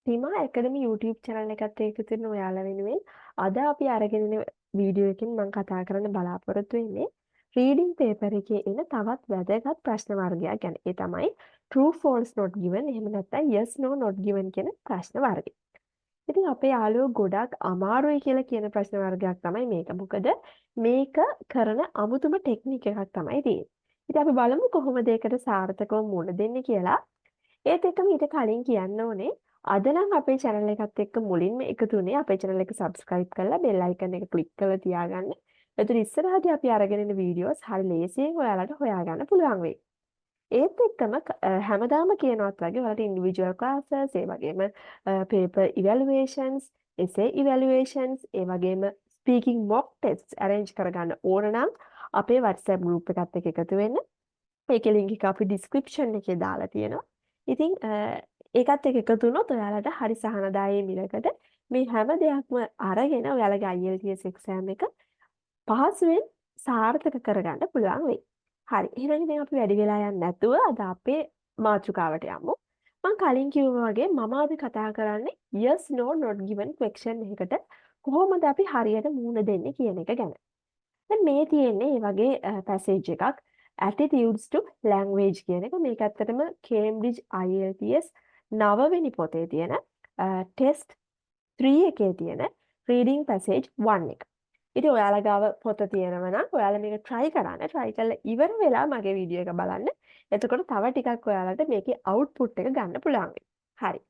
සීමා ඇකඩමි YouTube channel එකත් එක්ක තියෙන ඔයාලා වෙනුවෙන් අද අපි අරගෙන එන වීඩියෝ එකෙන් මම කතා කරන්න බලාපොරොත්තු වෙන්නේ රීඩින් පේපර් එකේ එන තවත් වැදගත් ප්‍රශ්න වර්ගයක් ගැන. ඒ තමයි true false not given එහෙම නැත්නම් yes no not given කියන ප්‍රශ්න වර්ගය. ඉතින් අපේ යාළුවෝ ගොඩක් අමාරුයි කියලා කියන ප්‍රශ්න වර්ගයක් තමයි මේක. මොකද මේක කරන අමුතුම ටෙක්නික් එකක් තමයි තියෙන්නේ. ඉතින් අපි බලමු කොහොමද ඒකට සාර්ථකව මුහුණ දෙන්නේ කියලා. ඒත් එක්කම ඊට කලින් කියන්න ඕනේ අද නම් අපේ channel එකත් එක්ක මුලින්ම එකතු වුණේ අපේ channel එක subscribe කරලා bell icon එක click කරලා තියාගන්න. එතකොට ඉස්සරහදී අපි අරගෙන එන videos හරි ලේසියෙන් ඔයාලට හොයාගන්න පුළුවන් වෙයි. ඒත් එක්කම හැමදාම කියනවත් වගේ ඔයාලට individual classes, ඒ වගේම paper evaluations, essay evaluations, ඒ වගේම speaking mock tests arrange කරගන්න ඕන නම් අපේ WhatsApp group එකත් එක්ක එකතු වෙන්න. ඒකේ link එක අපි description එකේ දාලා තියෙනවා. ඉතින් ඒකත් එක්ක එකතු වුණොත් ඔයාලට හරි සහනදායී මිලකට මේ හැම දෙයක්ම අරගෙන ඔයාලගේ IELTS exam එක පහසුවෙන් සාර්ථක කරගන්න පුළුවන් වෙයි. හරි. එහෙනම් ඉතින් අපි වැඩි වෙලා යන්නේ නැතුව අද අපේ මාතෘකාවට යමු. මම කලින් කිව්වා වගේ මම අද කතා කරන්නේ yes no not given question එකකට කොහොමද අපි හරියට මුහුණ දෙන්නේ කියන එක ගැන. දැන් මේ තියෙන්නේ මේ වගේ passage එකක් attitudes to language කියන එක. මේක ඇත්තටම Cambridge IELTS 9 වෙනි පොතේ තියෙන test 3 එකේ තියෙන reading passage 1 එක. ඉතින් ඔයාලා ගාව පොත තියෙනවා නම් ඔයාලා මේක try කරන්න. try කරලා ඉවර වෙලා මගේ වීඩියෝ එක බලන්න. එතකොට තව ටිකක් ඔයාලට මේකේ output එක ගන්න පුළුවන් වෙයි. හරි.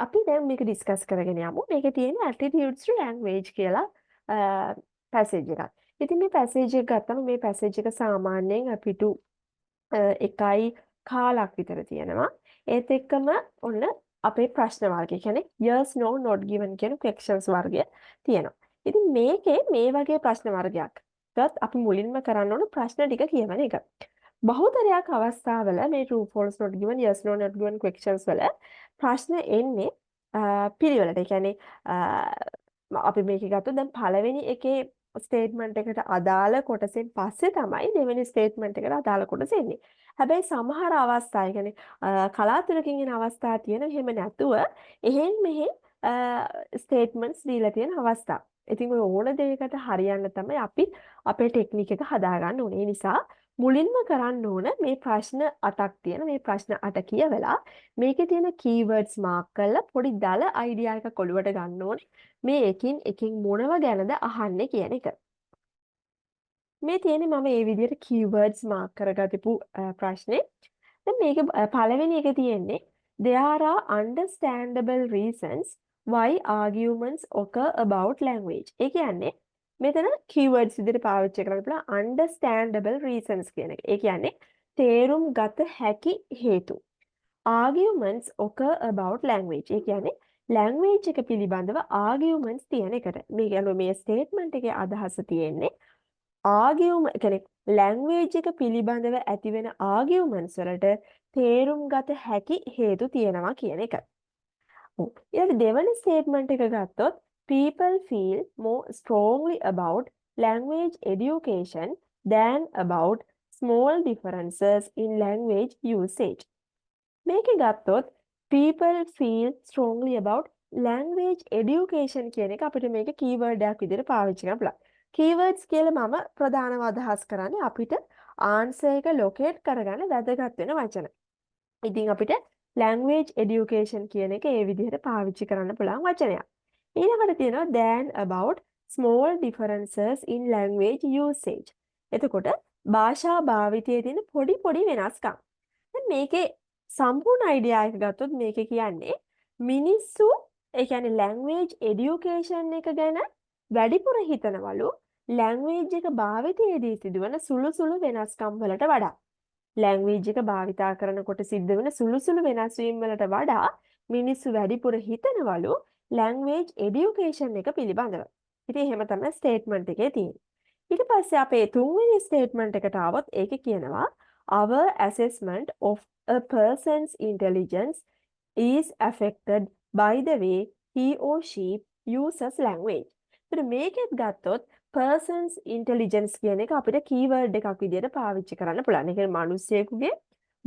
අපි දැන් මේක discuss කරගෙන යමු. මේකේ තියෙන attitudes to language කියලා passage එකක්. ඉතින් මේ පැසේජ් එක ගත්තම මේ පැසේජ් එක සාමාන්‍යයෙන් අපිට 1.15ක් විතර තියෙනවා. ඒත් එක්කම ඔන්න අපේ ප්‍රශ්න වර්ගය කියන්නේ yes no not given කියන questions වර්ගය තියෙනවා. ඉතින් මේකේ මේ වගේ ප්‍රශ්න වර්ගයක් ගත් අපි මුලින්ම කරන්න ඕන ප්‍රශ්න ටික කියවන එක. බහුතරයක් අවස්ථාවල මේ true false not given yes no not given questions වල ප්‍රශ්න එන්නේ පිළිවෙලට. ඒ කියන්නේ අපි මේක ගත්තොත් දැන් පළවෙනි එකේ ස්ටේට්මන්ට් එකට අදාළ කොටසෙන් පස්සේ තමයි දෙවෙනි ස්ටේට්මන්ට් එකට අදාළ කොටස එන්නේ. හැබැයි සමහර අවස්ථා, ඒ කියන්නේ කලාතුරකින් එන අවස්ථා තියෙන එහෙම නැතුව එහෙන් මෙහෙන් ස්ටේට්මන්ට්ස් දීලා තියෙන අවස්ථා. ඉතින් ඔය ඕන දෙයකට හරියන්න තමයි අපි අපේ ටෙක්නික් එක හදාගන්න ඕනේ. ඒ නිසා මුලින්ම කරන්න ඕන මේ ප්‍රශ්න 8ක් තියෙන මේ ප්‍රශ්න 8 කියවලා මේකේ තියෙන keywords mark කරලා පොඩි දල idea එකක් ඔළුවට ගන්න ඕනේ. මේ එකින් මොනව ගැනද අහන්නේ කියන එක. මේ තියෙන්නේ මම මේ විදිහට keywords mark කරගතිපු ප්‍රශ්නේ. දැන් මේක පළවෙනි එකේ තියෙන්නේ there are understandable reasons why arguments occur about language. ඒ කියන්නේ මෙතන keywords විදිහට පාවිච්චි කරන්න පුළුවන් understandable reasons කියන එක. ඒ කියන්නේ තේරුම් ගත හැකි හේතු. Arguments occur about language. ඒ කියන්නේ language එක පිළිබඳව arguments තියෙන එකට. මේ statement එකේ අදහස තියෙන්නේ argument කියන්නේ language එක පිළිබඳව ඇතිවෙන arguments වලට තේරුම් ගත හැකි හේතු තියෙනවා කියන එක. ඊට දෙවෙනි statement එක ගත්තොත් people feel more strongly about language education than about small differences in language usage. මේකේ ගත්තොත් people feel strongly about language education කියන එක අපිට මේක keyword එකක් විදිහට පාවිච්චි කරන්න පුළුවන්. keywords කියලා මම ප්‍රධානව අදහස් කරන්නේ අපිට answer එක locate කරගන්න වැදගත් වෙන වචන. ඉතින් අපිට language education කියන එක ඒ විදිහට පාවිච්චි කරන්න පුළුවන් වචනයක්. ඊළඟට තියෙනවා than about small differences in language usage. එතකොට භාෂා භාවිතයේ තියෙන පොඩි වෙනස්කම්. දැන් මේකේ සම්පූර්ණ අයිඩියා එක ගත්තොත් මේකේ කියන්නේ මිනිස්සු ඒ කියන්නේ language education එක ගැන වැඩිපුර හිතනවලු language එක භාවිතයේදී සිදුවන සුළු වෙනස්කම් වලට වඩා. language එක භාවිතා කරනකොට සිද්ධ වෙන සුළු වෙනස් වීම් වලට වඩා මිනිස්සු වැඩිපුර හිතනවලු language education එක පිළිබඳව. ඉතින් එහෙම තමයි statement එකේ තියෙන්නේ. ඊට පස්සේ අපේ තුන්වෙනි statement එකට ආවොත් ඒකේ කියනවා our assessment of a person's intelligence is affected by the way he or she uses language. ඉතින් මේකෙත් ගත්තොත් person's intelligence කියන එක අපිට keyword එකක් විදිහට පාවිච්චි කරන්න පුළුවන්. ඒ කියන්නේ මිනිස්සෙකුගේ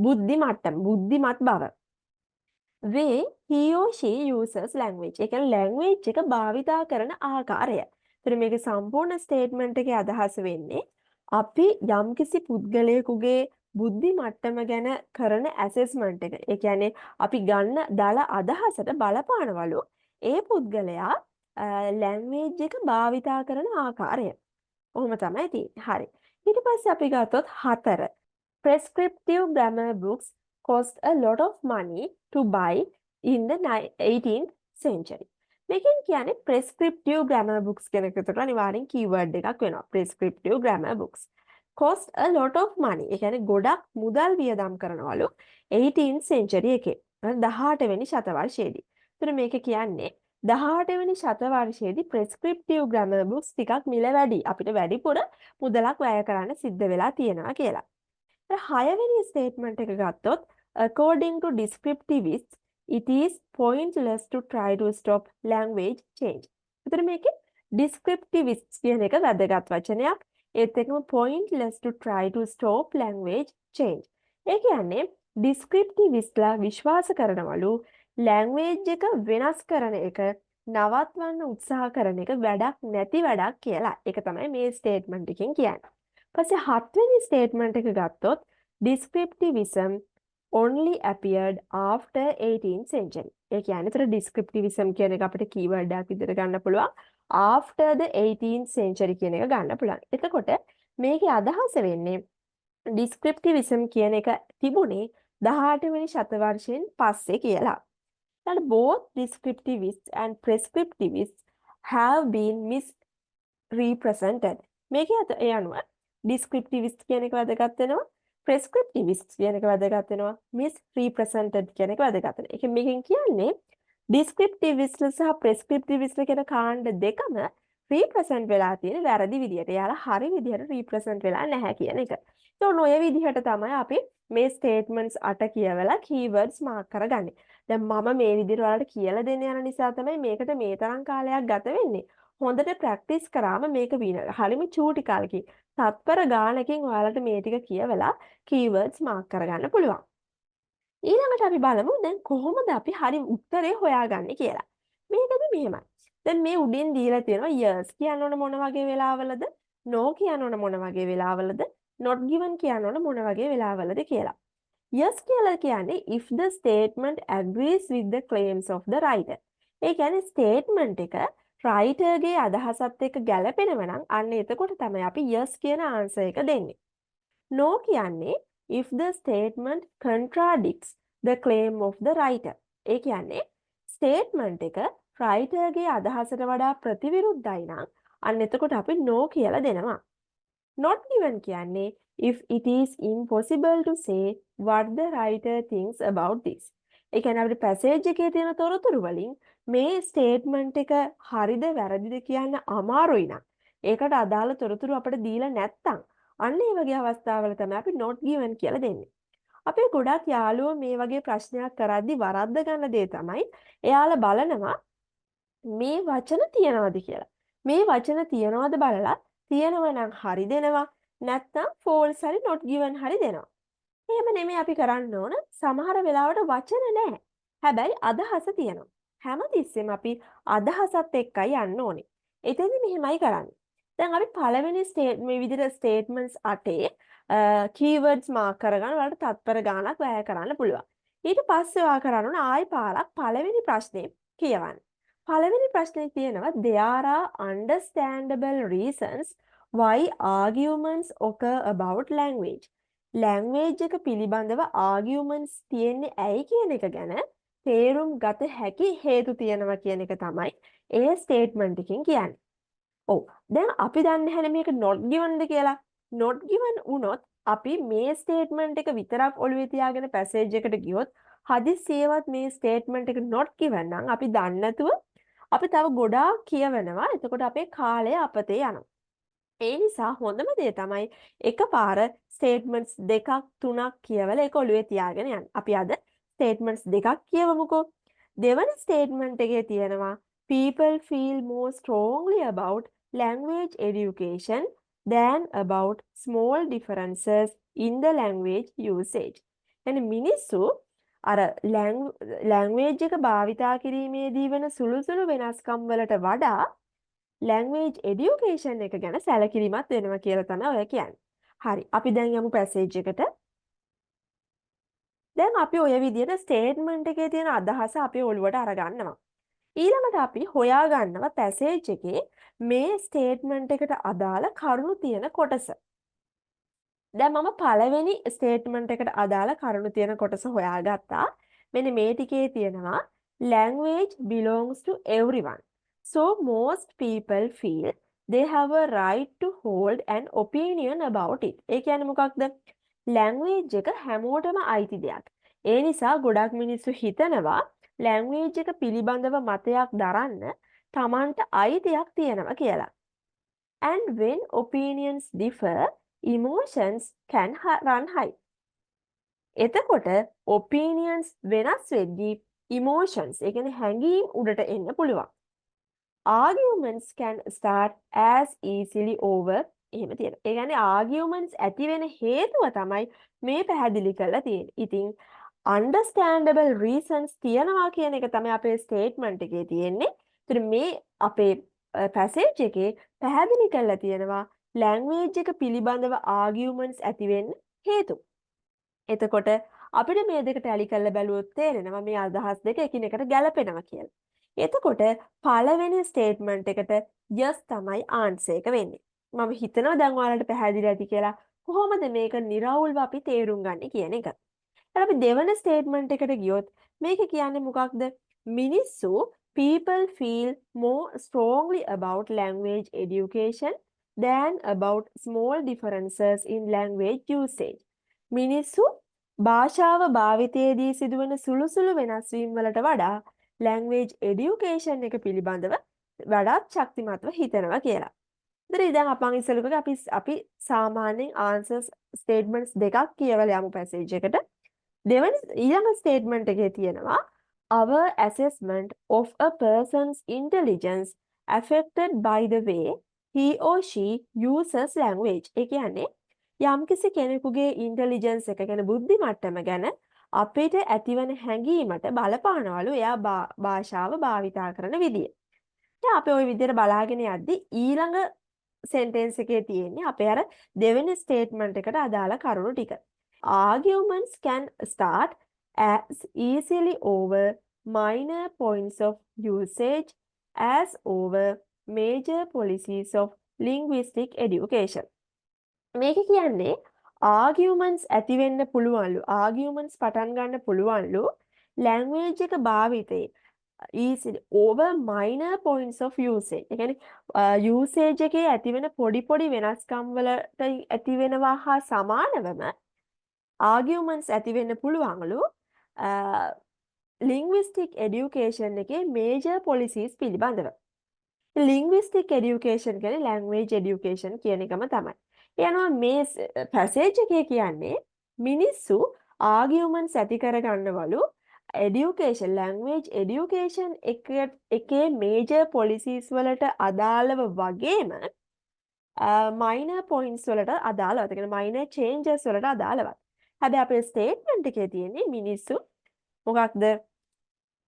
බුද්ධි මට්ටම, බුද්ධිමත් බව. way he or she uses language. ඒ කියන්නේ language එක භාවිතා කරන ආකාරය. ඒතර මේකේ සම්පූර්ණ ස්ටේට්මන්ට් එකේ අදහස වෙන්නේ අපි යම්කිසි පුද්ගලයෙකුගේ බුද්ධි මට්ටම ගැන කරන ඇසෙස්මන්ට් එක. ඒ කියන්නේ අපි ගන්න දල අදහසට බලපානවලු ඒ පුද්ගලයා ලැන්ග්වේජ් එක භාවිතා කරන ආකාරය. ඔහොම තමයි තියෙන්නේ. හරි. ඊට පස්සේ අපි ගත්තොත් 4. Prescriptive grammar books cost a lot of money to buy in the 18th century. මේකෙන් කියන්නේ prescriptive grammar books කියන එකට අනිවාර්යෙන් keyword එකක් වෙනවා. prescriptive grammar books cost a lot of money. ඒ කියන්නේ ගොඩක් මුදල් වියදම් කරනවලු 18th century එකේ. 18 වෙනි ශතවර්ෂයේදී. ඒතර මේක කියන්නේ 18 වෙනි ශතවර්ෂයේදී prescriptive grammar books ටිකක් මිල වැඩි. අපිට වැඩිපුර මුදලක් වැය කරන්න සිද්ධ වෙලා තියෙනවා කියලා. 6 වෙනි ස්ටේට්මන්ට් එක ගත්තොත් according to descriptivists it is pointless to try to stop language change. එතන මේකේ descriptivists කියන එක වැදගත් වචනයක්. ඒත් එක්කම pointless to try to stop language change. ඒ කියන්නේ descriptivistලා විශ්වාස කරනවලු language එක වෙනස් කරන එක නවත්වන්න උත්සාහ කරන එක වැඩක් නැති වැඩක් කියලා. ඒක තමයි මේ ස්ටේට්මන්ට් එකෙන් කියන්නේ. පස්සේ 7 වෙනි ස්ටේට්මන්ට් එක ගත්තොත් descriptivism only appeared after 18th century. ඒ කියන්නේ ඒතර descriptivism කියන එක අපිට keyword එකක් විදිහට ගන්න පුළුවන්. after the 18th century කියන එක ගන්න පුළුවන්. එතකොට මේකේ අදහස වෙන්නේ descriptivism කියන එක තිබුණේ 18 වෙනි ශතවර්ෂයෙන් පස්සේ කියලා. ඊට both descriptivists and prescriptivists have been misrepresented. මේකේ ඒ අනුව descriptivist කියන එක වැදගත් වෙනවා. prescriptivist කියන එක වැදගත් වෙනවා. misrepresented කියන එක වැදගත් වෙනවා. ඒකෙන් මේකෙන් කියන්නේ descriptivist සහ prescriptivist කියන කාණ්ඩ දෙකම represent වෙලා තියෙන වැරදි විදියට. එයාලා හරි විදියට represent වෙලා නැහැ කියන එක. ඒතකොට ඔය විදිහට තමයි අපි මේ statements 8 කියවලා keywords mark කරගන්නේ. දැන් මම මේ විදිහට ඔයාලට කියලා දෙන්න යන නිසා තමයි මේකට මේ තරම් කාලයක් ගත වෙන්නේ. හොඳට ප්‍රැක්ටිස් කරාම මේක හරිම චූටි කාලෙකින් තත්පර ගානකින් ඔයාලට මේ ටික කියවලා keywords mark කරගන්න පුළුවන්. ඊළඟට අපි බලමු දැන් කොහොමද අපි හරි උත්තරේ හොයාගන්නේ කියලා. මේකද මෙහෙමයි. දැන් මේ උඩින් දීලා තියෙනවා yes කියන්න ඕන මොන වගේ වෙලාවලද, no කියන්න ඕන මොන වගේ වෙලාවලද, not given කියන්න ඕන මොන වගේ වෙලාවලද කියලා. yes කියලා කියන්නේ if the statement agrees with the claims of the writer. ඒ කියන්නේ statement එක writer ගේ අදහසත් එක්ක ගැලපෙනවා නම් අන්න එතකොට තමයි අපි yes කියන answer එක දෙන්නේ. no කියන්නේ if the statement contradicts the claim of the writer. ඒ කියන්නේ statement එක writer ගේ අදහසට වඩා ප්‍රතිවිරුද්ධයි නම් අන්න එතකොට අපි no කියලා දෙනවා. not given කියන්නේ if it is impossible to say what the writer thinks about this. ඒ කියන්නේ අපිට passage එකේ තියෙන තොරතුරු වලින් මේ statement එක හරිද වැරදිද කියන්න අමාරුයි නම් ඒකට අදාළ තොරතුරු අපිට දීලා නැත්නම් අන්න ඒ වගේ අවස්ථාවල තමයි අපි not given කියලා දෙන්නේ. අපේ ගොඩක් යාළුවෝ මේ වගේ ප්‍රශ්නයක් කරද්දී වරද්ද ගන්න දේ තමයි එයාලා බලනවා මේ වචන තියනවද කියලා. මේ වචන තියනවද බලලා තියනවා නම් හරි දෙනවා නැත්නම් false හරි not given හරි දෙනවා. එහෙම නෙමෙයි අපි කරන්න ඕන. සමහර වෙලාවට වචන නැහැ. හැබැයි අදහස තියෙනවා. හැමතිස්සෙම අපි අදහසත් එක්කයි යන්න ඕනේ. එතෙන්දි මෙහෙමයි කරන්නේ. දැන් අපි පළවෙනි මේ විදිහට statements 8 keywords mark කරගන්න වලට තත්පර ගාණක් වැය කරන්න පුළුවන්. ඊට පස්සේ ඔයා කරන්න ඕන ආයි පාරක් පළවෙනි ප්‍රශ්නේ කියවන්න. පළවෙනි ප්‍රශ්නේ තියෙනවා there are understandable reasons why arguments occur about language. language එක පිළිබඳව arguments තියෙන්නේ ඇයි කියන එක ගැන තේරුම් ගත හැකි හේතු තියෙනවා කියන එක තමයි ඒ statement එකෙන් කියන්නේ. ඔව්. දැන් අපි දන්නේ නැහැ මේක not given ද කියලා. not given වුණොත් අපි මේ statement එක විතරක් ඔළුවේ තියාගෙන passage එකට ගියොත් හදිස්සියවත් මේ statement එක not given නම් අපි දන්නේ නැතුව අපි තව ගොඩාක් කියවනවා. එතකොට අපේ කාලය අපතේ යනවා. ඒ නිසා හොඳම දේ තමයි එකපාර statements දෙකක් තුනක් කියවලා ඒක ඔළුවේ තියාගෙන යන්න. අපි අද statements දෙකක් කියවමුකෝ. දෙවන statement එකේ තියෙනවා people feel more strongly about language education than about small differences in the language usage. එනි මිනිස්සු අර ලැන්ග්වේජ් එක භාවිතා කිරීමේදී වෙන සුළු වෙනස්කම් වලට වඩා ලැන්ග්වේජ් එඩියුකේෂන් එක ගැන සැලකිලිමත් වෙනවා කියලා තමයි ඔය කියන්නේ. හරි. අපි දැන් යමු පැසේජ් එකට. දැන් අපි ඔය විදිහට ස්ටේට්මන්ට් එකේ තියෙන අදහස අපි ඔළුවට අරගන්නවා. ඊළඟට අපි හොයාගන්නවා පැසේජ් එකේ මේ ස්ටේට්මන්ට් එකට අදාළ කරුණු තියෙන කොටස. දැන් මම පළවෙනි ස්ටේට්මන්ට් එකට අදාළ කරුණු තියෙන කොටස හොයාගත්තා. මෙන්න මේ ටිකේ තියෙනවා language belongs to everyone. So most people feel they have a right to hold an opinion about it. ඒ කියන්නේ මොකක්ද? language එක හැමෝටම අයිති දෙයක්. ඒ නිසා ගොඩක් මිනිස්සු හිතනවා language එක පිළිබඳව මතයක් දරන්න Tamanට අයිතියක් තියෙනවා කියලා. And when opinions differ, emotions can run high. එතකොට opinions වෙනස් වෙද්දී emotions ඒ කියන්නේ හැඟීම් උඩට එන්න පුළුවන්. Arguments can start as easily over එහෙම තියෙනවා. ඒ කියන්නේ arguments ඇති වෙන හේතුව තමයි මේ පැහැදිලි කරලා තියෙන්නේ. ඉතින් understandable reasons තියනවා කියන එක තමයි අපේ statement එකේ තියෙන්නේ. ඒතර මේ අපේ passage එකේ පැහැදිලි කරලා තියෙනවා language එක පිළිබඳව arguments ඇති වෙන්න හේතු. එතකොට අපිට මේ දෙක ටැලි කරලා බැලුවොත් තේරෙනවා මේ අදහස් දෙක එකිනෙකට ගැලපෙනවා කියලා. එතකොට පළවෙනි ස්ටේට්මන්ට් එකට yes තමයි ආන්සර් එක වෙන්නේ. මම හිතනවා දැන් ඔයාලට පැහැදිලි ඇති කියලා කොහොමද මේක निराවුල්ව අපි තේරුම් ගන්නේ කියන එක. ඊට අපි දෙවන ස්ටේට්මන්ට් එකට ගියොත් මේක කියන්නේ මොකක්ද? මිනිස්සු people feel more strongly about language education than about small differences in language usage. මිනිස්සු භාෂාව භාවිතයේදී සිදුවන සුළු වෙනස් වීම් වලට වඩා language education එක පිළිබඳව වඩාත් ශක්තිමත්ව හිතනවා කියලා. ඉතින් දැන් අපන් ඉස්සෙල්ලා අපි සාමාන්‍යයෙන් answers statements දෙකක් කියවලා යමු passage එකට. දෙවෙනි ඊළඟ statement එකේ තියෙනවා our assessment of a person's intelligence affected by the way he or she uses language. ඒ කියන්නේ යම්කිසි කෙනෙකුගේ ඉන්ටෙලිජන්ස් එක ගැන බුද්ධි මට්ටම ගැන අපිට ඇතිවන හැඟීමට බලපානවලු එයා භාෂාව භාවිතා කරන විදිය. දැන් අපි ওই විදියට බලාගෙන යද්දි ඊළඟ සෙන්ටෙන්ස් එකේ තියෙන්නේ අපේ අර දෙවෙනි ස්ටේට්මන්ට් එකට අදාළ කරුණු ටික. Arguments can start as easily over minor points of usage as over major policies of linguistic education. මේක කියන්නේ arguments ඇති වෙන්න පුළුවන්ලු arguments පටන් ගන්න පුළුවන්ලු language එක භාවිතේ easily over minor points of usage. ඒ කියන්නේ usage එකේ ඇති වෙන පොඩි වෙනස්කම් වලට ඇති වෙනවා හා සමානවම arguments ඇති වෙන්න පුළුවන්ලු linguistic education එකේ major policies පිළිබඳව. linguistic education කියන්නේ language education කියන එකම තමයි. එනවා මේ passage එකේ කියන්නේ මිනිස්සු arguments ඇති කරගන්නවලු education language education එකේ major policies වලට අදාළව වගේම minor points වලට අදාළව. ඒ කියන්නේ minor changes වලට අදාළව. හැබැයි අපේ statement එකේ තියෙන්නේ මිනිස්සු මොකක්ද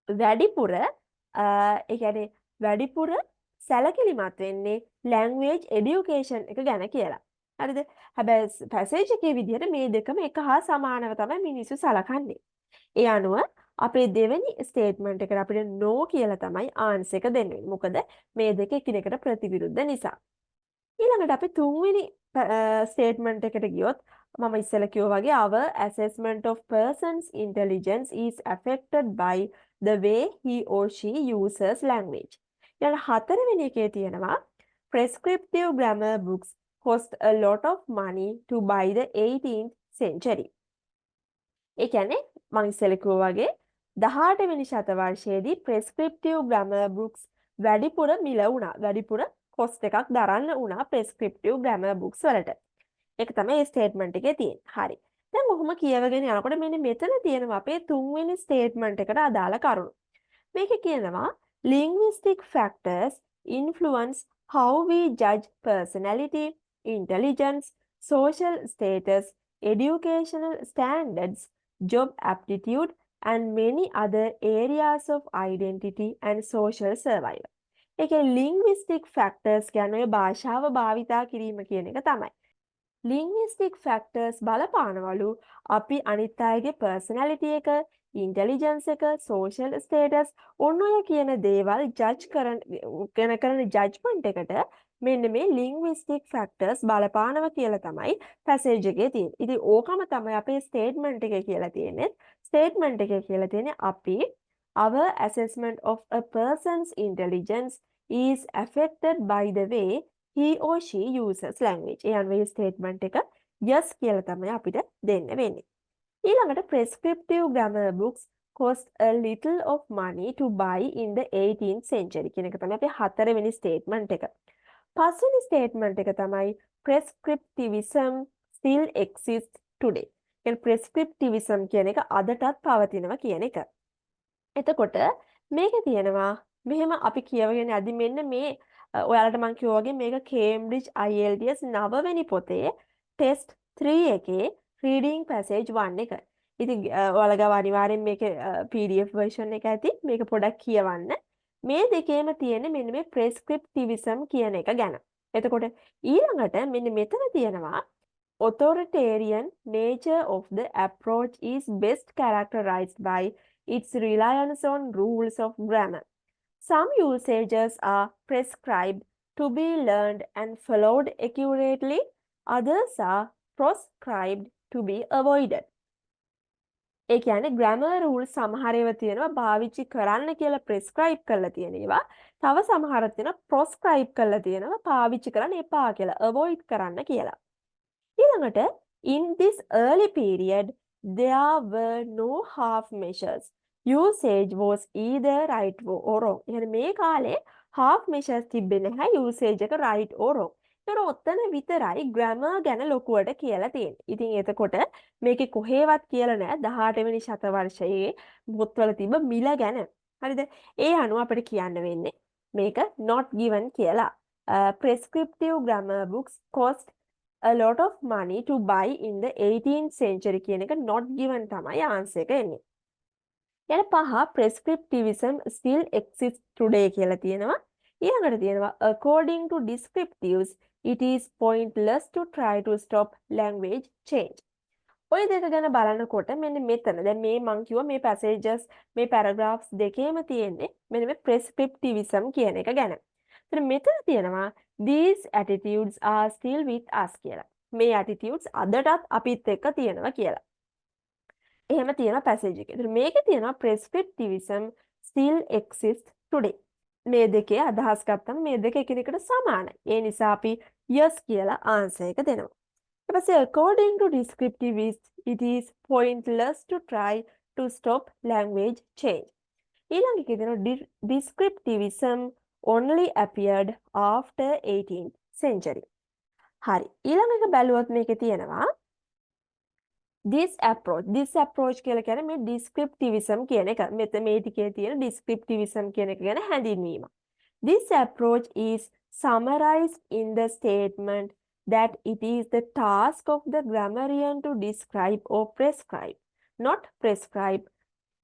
වැඩිපුර ඒ කියන්නේ වැඩිපුර සැලකිලිමත් වෙන්නේ language education එක ගැන කියලා. හරිද? හැබැයි passage එකේ විදිහට මේ දෙකම එක හා සමානව තමයි මිනිස්සු සලකන්නේ. ඒ අනුව අපේ දෙවෙනි ස්ටේට්මන්ට් එකට අපිට no කියලා තමයි ආන්සර් එක දෙන්නේ. මොකද මේ දෙක එකිනෙකට ප්‍රතිවිරුද්ධ නිසා. ඊළඟට අපි තුන්වෙනි ස්ටේට්මන්ට් එකට ගියොත් මම ඉස්සෙල්ලා කිව්වා වගේ our assessment of person's intelligence is affected by the way he or she uses language. ඊළඟ හතරවෙනි එකේ තියෙනවා prescriptive grammar books cost a lot of money to buy the 18th century. ඒ කියන්නේ මම ඉස්සෙල්ලා කිව්වා වගේ 18 වෙනි ශතවර්ෂයේදී prescriptive grammar books වැඩිපුර මිල වුණා. වැඩිපුර cost එකක් දරන්න වුණා prescriptive grammar books වලට. ඒක තමයි ස්ටේට්මන්ට් එකේ තියෙන්නේ. හරි. දැන් කොහොම කියවගෙන යනකොට මෙන්න මෙතන තියෙනවා අපේ තුන්වෙනි ස්ටේට්මන්ට් එකට අදාළ කරුණු. මේකේ කියනවා linguistic factors influence how we judge personality, intelligence, social status, educational standards, job aptitude, and many other areas of identity and social survival. ඒකේ linguistic factors කියන්නේ ඔය භාෂාව භාවිතා කිරීම කියන එක තමයි. linguistic factors බලපානවලු අපි අනිත් අයගේ personality එක, intelligence එක, social status ඔන්න ඔය කියන දේවල් judge කරන judgment එකට මෙන්න මේ linguistic factors බලපානවා කියලා තමයි passage එකේ තියෙන්නේ. ඉතින් ඕකම තමයි අපේ statement එකේ කියලා තියෙන්නේ. statement එකේ කියලා තියෙන්නේ අපි our assessment of a person's intelligence is affected by the way he or she uses language. A අන්වේ statement එක yes කියලා තමයි අපිට දෙන්න වෙන්නේ. ඊළඟට prescriptive grammar books cost a little of money to buy in the 18th century කියන එක තමයි අපේ හතරවෙනි statement එක. පස්වෙනි statement එක තමයි prescriptivism still exists today. කියන්නේ prescriptivism කියන එක අදටත් පවතිනවා කියන එක. එතකොට මේකේ තියෙනවා මෙහෙම අපි කියවගෙන යද්දි මෙන්න මේ ඔයාලට මම කිව්වා වගේ මේක Cambridge IELTS 9 වෙනි පොතේ test 3 එකේ reading passage 1 එක. ඉතින් ඔයාලා ගාව අනිවාර්යෙන් මේකේ PDF version එක ඇති. මේක පොඩක් කියවන්න. මේ දෙකේම තියෙන්නේ මෙන්න මේ prescriptivism කියන එක ගැන. එතකොට ඊළඟට මෙන්න මෙතන තියෙනවා authoritarian nature of the approach is best characterized by its reliance on rules of grammar. Some usages are prescribed to be learned and followed accurately. Others are proscribed to be avoided. ඒ කියන්නේ grammar rules සමහර ඒවා තියෙනවා භාවිතා කරන්න කියලා prescribe කරලා තියෙන ඒවා. තව සමහරක් තියෙනවා proscribe කරලා තියෙනවා පාවිච්චි කරන්න එපා කියලා avoid කරන්න කියලා. ඊළඟට in this early period there were no half measures. Usage was either right or wrong. يعني මේ කාලේ half measures තිබෙන්නේ නැහැ usage එක right or wrong. ඒතර ඔතන විතරයි grammar ගැන ලොකුවට කියලා තියෙන්නේ. ඉතින් එතකොට මේකේ කොහෙවත් කියලා නැහැ 18 වෙනි ශතවර්ෂයේ පොත්වල තිබ්බ මිල ගැන. හරිද? ඒ අනුව අපිට කියන්න වෙන්නේ මේක not given කියලා. Prescriptive grammar books cost a lot of money to buy in the 18th century කියන එක not given තමයි answer එක එන්නේ. යන පහ prescriptivism still exists today කියලා තියෙනවා. ඊළඟට තියෙනවා according to descriptives it is pointless to try to stop language change. ඔය දෙක ගැන බලනකොට මෙන්න මෙතන දැන් මේ මං කිව්වා මේ passages මේ paragraphs දෙකේම තියෙන්නේ මෙන්න මේ prescriptivism කියන එක ගැන. ඒතර මෙතන තියෙනවා these attitudes are still with us කියලා. මේ attitudes අදටත් අපිත් එක්ක තියෙනවා කියලා. එහෙම තියෙන passage එකේ. ඒතර මේකේ තියෙනවා prescriptivism still exists today. මේ දෙකේ අදහස් ගත්තම මේ දෙක එකිනෙකට සමානයි. ඒ නිසා අපි yes කියලා answer එක දෙනවා. ඊට පස්සේ according to descriptivists it is pointless to try to stop language change. ඊළඟ එකේ දෙනවා descriptivism only appeared after 18th century. හරි. ඊළඟ එක බැලුවොත් මේකේ තියෙනවා this approach කියලා කියන්නේ මේ descriptivism කියන එක. මෙතන මේ ටිකේ තියෙන descriptivism කියන එක ගැන හැඳින්වීම. This approach is summarized in the statement that it is the task of the grammarian to describe or prescribe, not prescribe,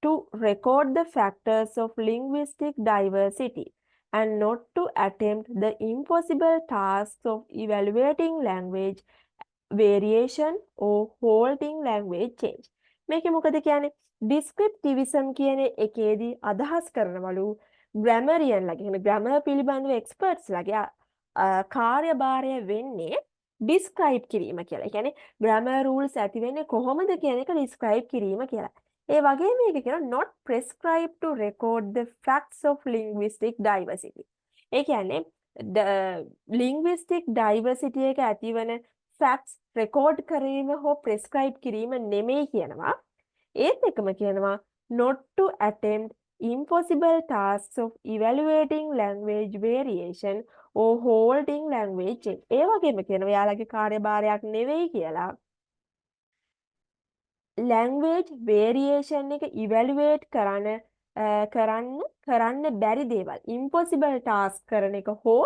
to record the factors of linguistic diversity and not to attempt the impossible tasks of evaluating language variation or holding language change. මේකේ මොකද කියන්නේ descriptivism කියන එකේදී අදහස් කරනවලු grammarian ලගේ එහෙනම් grammar පිළිබඳව experts ලගේ කාර්යභාරය වෙන්නේ describe කිරීම කියලා. ඒ කියන්නේ grammar rules ඇති වෙන්නේ කොහොමද කියන එක describe කිරීම කියලා. ඒ වගේම මේක කියනවා not prescribe to record the facts of linguistic diversity. ඒ කියන්නේ linguistic diversity එක ඇතිවන facts record කිරීම හෝ prescribe කිරීම නෙමෙයි කියනවා. ඒත් එකම කියනවා not to attempt impossible tasks of evaluating language variation or holding language change. ඒ වගේම කියනවා යාළගේ කාර්යභාරයක් නෙවෙයි කියලා. language variation එක evaluate කරන්න බැරි දේවල් impossible task කරන එක හෝ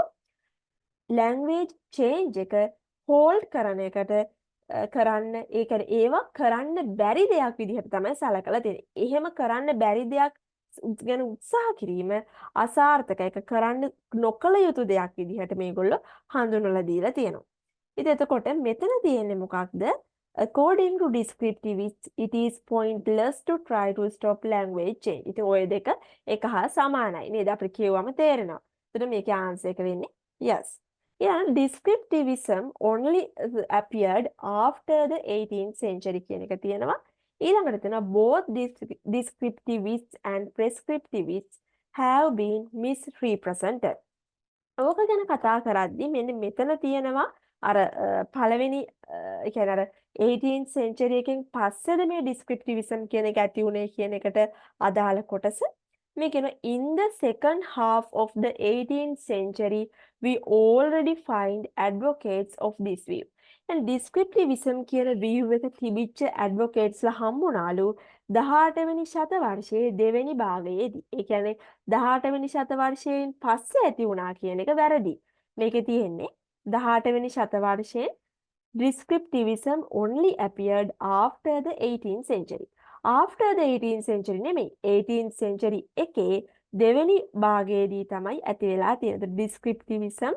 language change එක hold කරන එකට කරන්න ඒ කියන්නේ ඒවා කරන්න බැරි දෙයක් විදිහට තමයි සලකලා තියෙන්නේ. එහෙම කරන්න බැරි දෙයක් ගැන උත්සාහ කිරීම අසාර්ථක එක කරන්න නොකළ යුතු දෙයක් විදිහට මේගොල්ලෝ හඳුන්වලා දීලා තියෙනවා. ඉතින් එතකොට මෙතන තියෙන්නේ මොකක්ද? According to descriptivists, it is pointless to try to stop language change. ඉතින් ওই දෙක එක හා සමානයි නේද? අපිට කියවම තේරෙනවා. එතකොට මේකේ ආන්සර් එක වෙන්නේ yes. Yeah, descriptivism only appeared after the 18th century කියන එක තියෙනවා. ඊළඟට තියෙනවා both descriptivists and prescriptivists have been misrepresented. ඕක ගැන කතා කරද්දී මෙන්න මෙතන තියෙනවා අර පළවෙනි ඒ කියන්නේ අර 18th century එකෙන් පස්සේද මේ descriptivism කියන එක ඇති වුණේ කියන එකට අදාළ කොටස මේ කියන in the second half of the 18th century we already find advocates of this view. And descriptivism කියන view එක තිබිච්ච advocates ලා හම්බුණාලු 18 වෙනි ශතවර්ෂයේ දෙවෙනි භාගයේදී. ඒ කියන්නේ 18 වෙනි ශතවර්ෂයෙන් පස්සේ ඇති වුණා කියන එක වැරදි. මේකේ තියෙන්නේ 18 වෙනි ශතවර්ෂයේ descriptivism only appeared after the 18th century. After the 18th century නෙමෙයි 18th century එකේ දෙවෙනි භාගයේදී තමයි ඇති වෙලා තියෙන්නේ. Descriptivism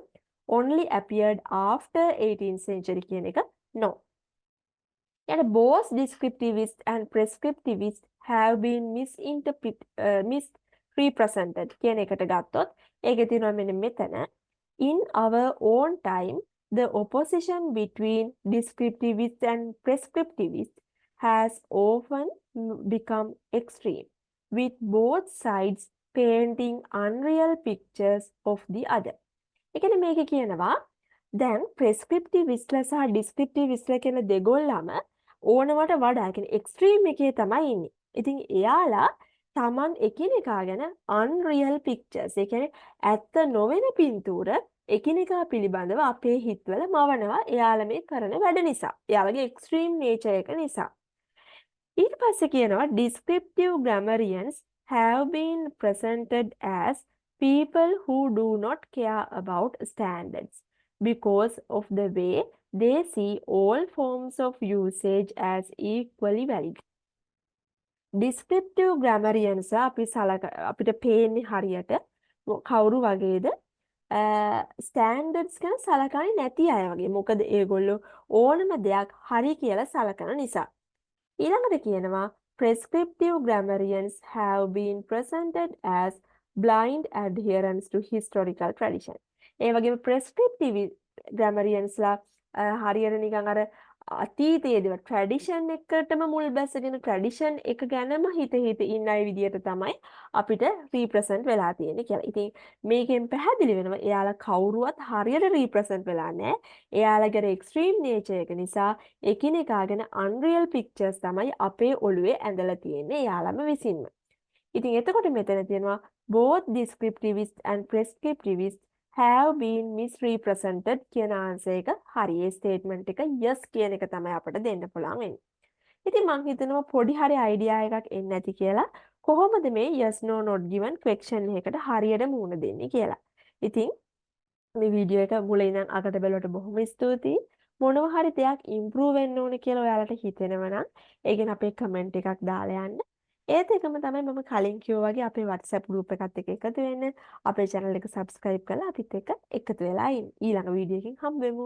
only appeared after 18th century කියන එක no. And both descriptivists and prescriptivists have been misrepresented කියන එකට ගත්තොත් ඒකේ තියෙනවා මෙන්න මෙතන in our own time the opposition between descriptivists and prescriptivists has often become extreme with both sides painting unreal pictures of the other. ඒ කියන්නේ මේක කියනවා දැන් prescriptivistලා සහ descriptivistලා කියන දෙගොල්ලම ඕනවට වඩා කියන්නේ එක්ස්ට්‍රීම් එකේ තමයි ඉන්නේ. ඉතින් එයාලා Taman එකිනෙකා ගැන unreal pictures ඒ කියන්නේ ඇත්ත නොවන පින්තූර එකිනෙකා පිළිබඳව අපේ හිතවල මවනවා එයාලා මේ කරන වැඩ නිසා. එයාලගේ එක්ස්ට්‍රීම් නේචර් එක නිසා. ඊට පස්සේ කියනවා descriptive grammarians have been presented as people who do not care about standards because of the way they see all forms of usage as equally valid. Descriptive grammarians අපිට පේන්නේ හරියට කවුරු වගේද ස්ටෑන්ඩඩ්ස් ගැන සලකන්නේ නැති අය වගේ. මොකද ඒගොල්ලෝ ඕනම දෙයක් හරි කියලා සලකන නිසා. ඊළඟට කියනවා prescriptive grammarians have been presented as blind adherents to historical tradition. ඒ වගේම prescriptive grammariansලා හරියට නිකන් අර අතීතයේදී ට්‍රැඩිෂන් එකටම මුල් බැසගෙන ට්‍රැඩිෂන් එක ගැනම හිත ඉන්න අය විදියට තමයි අපිට රීප්‍රසන්ට් වෙලා තියෙන්නේ කියලා. ඉතින් මේකෙන් පැහැදිලි වෙනවා එයාලා කවුරුවත් හරියට රීප්‍රසන්ට් වෙලා නැහැ. එයාලගේ එක්ස්ට්‍රීම් නේචර් එක නිසා එකිනෙකා ගැන unreal pictures තමයි අපේ ඔළුවේ ඇඳලා තියෙන්නේ එයාලම විසින්ම. ඉතින් එතකොට මෙතන තියෙනවා both descriptivists and prescriptivists have been misrepresented කියන ආන්සර් එක හරි. ඒ ස්ටේට්මන්ට් එක yes කියන එක තමයි අපිට දෙන්න පුළුවන් වෙන්නේ. ඉතින් මම හිතනවා පොඩි හරි අයිඩියා එකක් එන්නේ නැති කියලා. කොහොමද මේ yes no not given question එකකට හරියට මුහුණ දෙන්නේ කියලා. ඉතින් මේ වීඩියෝ එක මුලින් ඉඳන් අගට බැලුවට බොහොම ස්තුතියි. මොනවා හරි දෙයක් ඉම්ප්‍රූව් වෙන්න ඕනේ කියලා ඔයාලට හිතෙනවා නම් ඒ ගැන අපේ කමෙන්ට් එකක් දාලා යන්න. ඒත් එකම තමයි මම කලින් කිව්වා වගේ අපේ WhatsApp group එකත් එක්ක එකතු වෙන්න අපේ channel එක subscribe කරලා අපිත් එක්ක එකතු වෙලා ඉන්න. ඊළඟ වීඩියෝ එකකින් හම්බ වෙමු.